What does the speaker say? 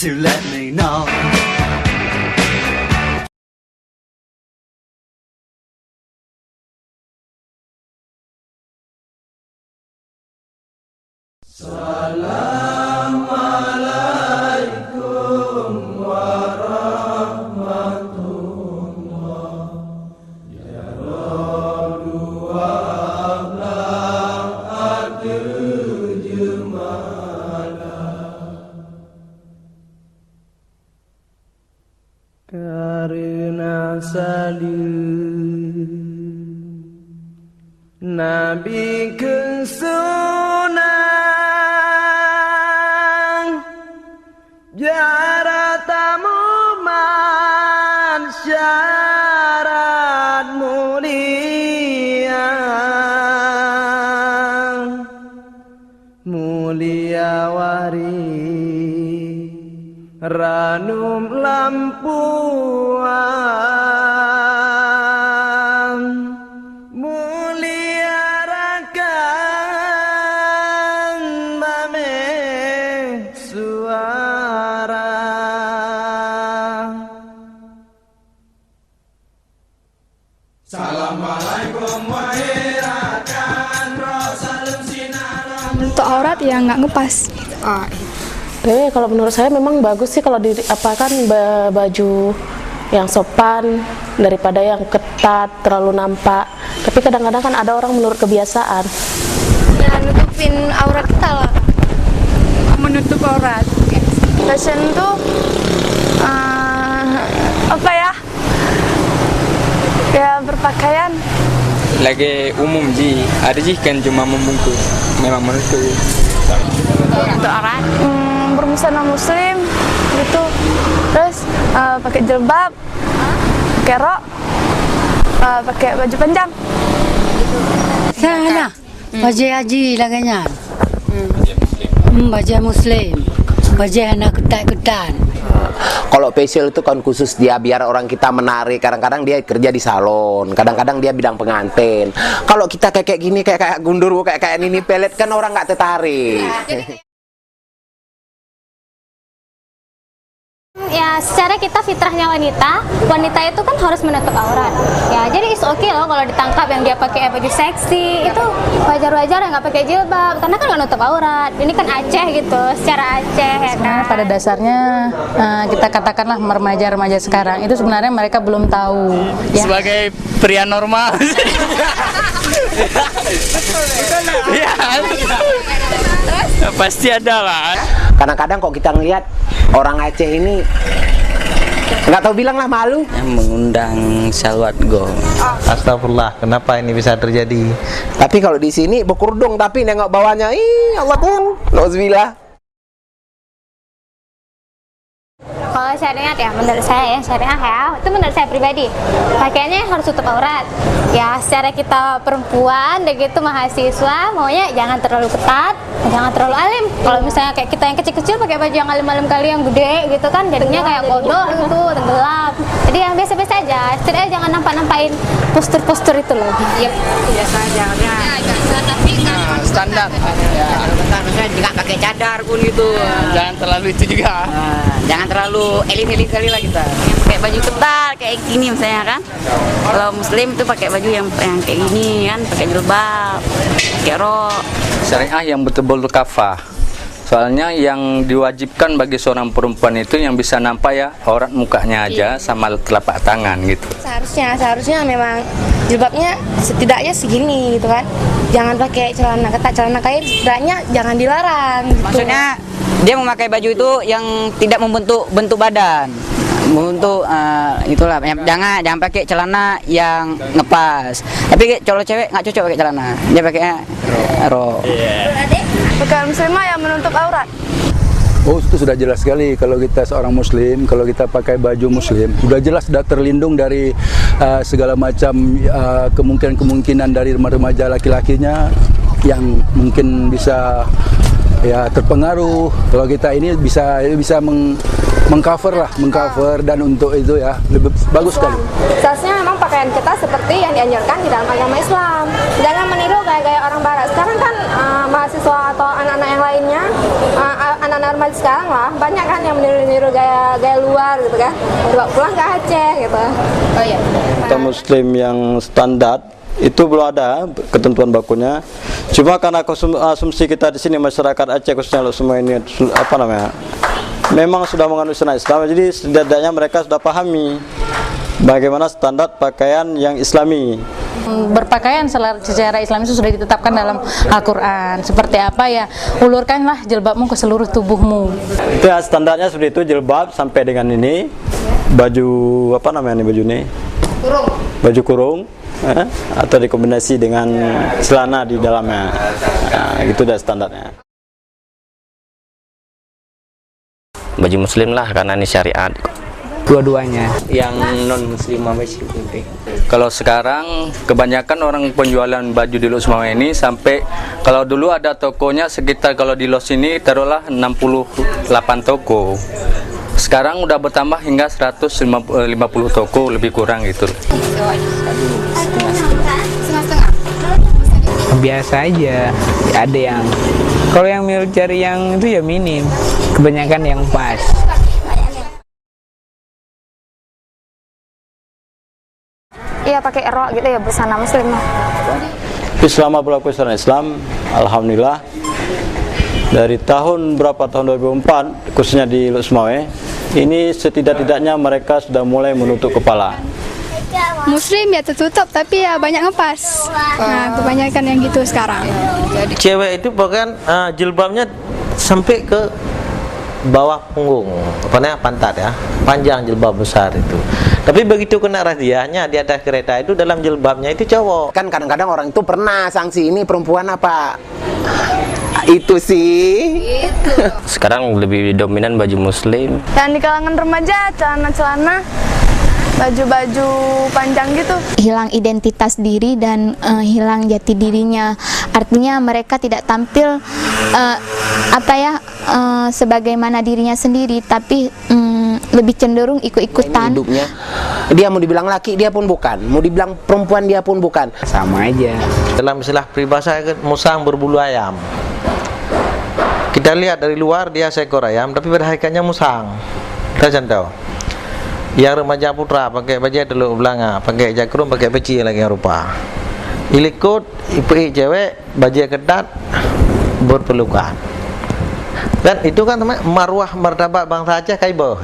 to let me know. Assalamualaikum warahmatullah. Ya Rabbi ablang jumala. Karena salim Nabi kesunang jaratamu mansyarat mulia mulia wari ranum lampuan mulia rakan mame suara. Assalamualaikum wahai rakan rosalum sinaram. Untuk aurat ya nggak ngepas. Kalau menurut saya memang bagus sih kalau diapakan baju yang sopan daripada yang ketat terlalu nampak. Tapi kadang-kadang kan ada orang menurut kebiasaan. Ya nutupin aurat kita lah. Menutup aurat. Fashion tuh apa ya? Ya berpakaian. Lagi umum ji, ada ji kan cuma membungkus, memang menutup. Untuk aurat berbusana muslim gitu, terus pakai jilbab, pakai rok, pakai baju panjang. Sana, baju haji laganya, baju muslim, baju anak ketat-ketat. Kalau facial itu kan khusus dia biar orang kita menarik. Kadang-kadang dia kerja di salon, kadang-kadang dia bidang pengantin. Kalau kita kayak gini, kayak gundurwo, kayak ini pelet kan orang nggak tertarik. Ya, secara kita fitrahnya wanita itu kan harus menutup aurat. Ya, jadi is okay loh kalau ditangkap yang dia pakai baju seksi, itu wajar-wajar yang nggak pakai jilbab, karena kan nggak nutup aurat. Ini kan Aceh gitu, secara Aceh ya kan. Pada dasarnya kita katakanlah remaja-remaja sekarang itu sebenarnya mereka belum tahu. Ya. Sebagai pria normal. Iya. Pasti ada lah. Kadang-kadang kok kita ngelihat orang Aceh ini nggak tahu bilang lah, malu. Yang mengundang salwat go. Astagfirullah, kenapa ini bisa terjadi? Tapi kalau di sini berkerudung tapi nengok bawahnya, Allah pun, nauzubillah. Kalau syariat ya, menurut saya ya, syariat ya, itu menurut saya pribadi, pakaiannya harus tutup aurat. Ya, secara kita perempuan, dan gitu mahasiswa, maunya jangan terlalu ketat, jangan terlalu alim. Kalau misalnya kayak kita yang kecil-kecil pakai baju yang alim-alim kali yang gede gitu kan, jadinya kayak bodoh gitu, tenggelam. Jadi yang biasa-biasa aja, setidaknya jangan nampak-nampain postur-postur itu loh. Iya, biasa aja. Standar. Ya, misalnya nggak pakai cadar pun gitu. Jangan terlalu itu juga. Jangan terlalu elit-elit kali lah kita. Yang pakai baju ketat kayak gini misalnya kan. Kalau muslim itu pakai baju yang kayak gini kan, pakai jilbab, pakai rok. Syariah yang betul-betul kafah. Soalnya yang diwajibkan bagi seorang perempuan itu yang bisa nampak ya aurat mukanya aja sama telapak tangan gitu. Seharusnya memang jilbabnya setidaknya segini gitu kan. Jangan pakai celana ketat, celana kain setidaknya jangan dilarang gitu. Maksudnya dia memakai baju itu yang tidak membentuk bentuk badan. Untuk itulah jangan pakai celana yang ngepas. Tapi kalau cewek nggak cocok pakai celana. Dia pakainya rok. Pakaian muslimah yang menutup aurat. Oh, itu sudah jelas sekali. Kalau kita seorang muslim, kalau kita pakai baju muslim, sudah jelas sudah terlindung dari segala macam kemungkinan dari remaja laki-lakinya yang mungkin bisa ya terpengaruh. Kalau kita ini bisa mengcover dan untuk itu ya lebih bagus sekali. Seharusnya memang pakaian kita seperti yang dianjurkan di dalam agama Islam. Jangan meniru gaya-gaya orang barat. Sekarang kan mahasiswa atau anak-anak yang lainnya, anak-anak anak remaja sekarang lah banyak kan yang meniru-niru gaya luar gitu kan, bawa pulang ke Aceh gitu. Oh iya. Kita Muslim yang standar itu belum ada ketentuan bakunya. Cuma karena asumsi kita di sini masyarakat Aceh khususnya semua ini apa namanya, memang sudah menganut syariat Islam, jadi setidaknya mereka sudah pahami bagaimana standar pakaian yang Islami. Berpakaian secara Islam itu sudah ditetapkan dalam Al-Quran. Seperti apa ya, ulurkanlah jilbabmu ke seluruh tubuhmu. Itu ya, standarnya seperti itu, jilbab sampai dengan ini, baju apa namanya nih baju ini? Kurung. Baju kurung, atau dikombinasi dengan celana di dalamnya. Nah, itu udah standarnya. Baju muslim lah karena ini syariat. Dua-duanya yang non muslim masih penting. Kalau sekarang kebanyakan orang penjualan baju di Los Mau ini sampai kalau dulu ada tokonya sekitar, kalau di Los ini taruhlah 68 toko. Sekarang udah bertambah hingga 150 toko lebih kurang gitu. Biasa aja. Ada yang kalau yang mau cari yang itu ya minim. Kebanyakan yang pas. Iya pakai rok gitu ya, busana muslim lah. Selama berlaku syariat Islam, alhamdulillah dari tahun 2004 khususnya di Los Mau ini setidak-tidaknya mereka sudah mulai menutup kepala. Muslim ya tertutup tapi ya banyak ngepas. Nah, kebanyakan yang gitu sekarang. Cewek itu bahkan jilbabnya sampai ke bawah punggung, apa namanya, pantat ya, panjang jilbab besar itu. Tapi begitu kena razzianya di atas kereta itu dalam jilbabnya itu cowok. Kan kadang-kadang orang itu pernah sanksi ini perempuan apa? Itu sih. Sekarang lebih dominan baju muslim. Dan di kalangan remaja celana-celana, baju-baju panjang gitu. Hilang identitas diri dan hilang jati dirinya. Artinya mereka tidak tampil sebagaimana dirinya sendiri, tapi lebih cenderung ikut-ikutan. Hidupnya dia mau dibilang laki dia pun bukan, mau dibilang perempuan dia pun bukan, sama aja. Dalam istilah peribahasa musang berbulu ayam. Kita lihat dari luar dia seekor ayam, tapi pada hakikatnya musang. Kita contoh. Yang remaja putra pakai baju teluk belanga, pakai jakrum, pakai peci lagi yang rupa. Ilikut, ipi cewek, baju ketat, berpelukan. Dan itu kan marwah martabat bangsa Aceh kaiboh.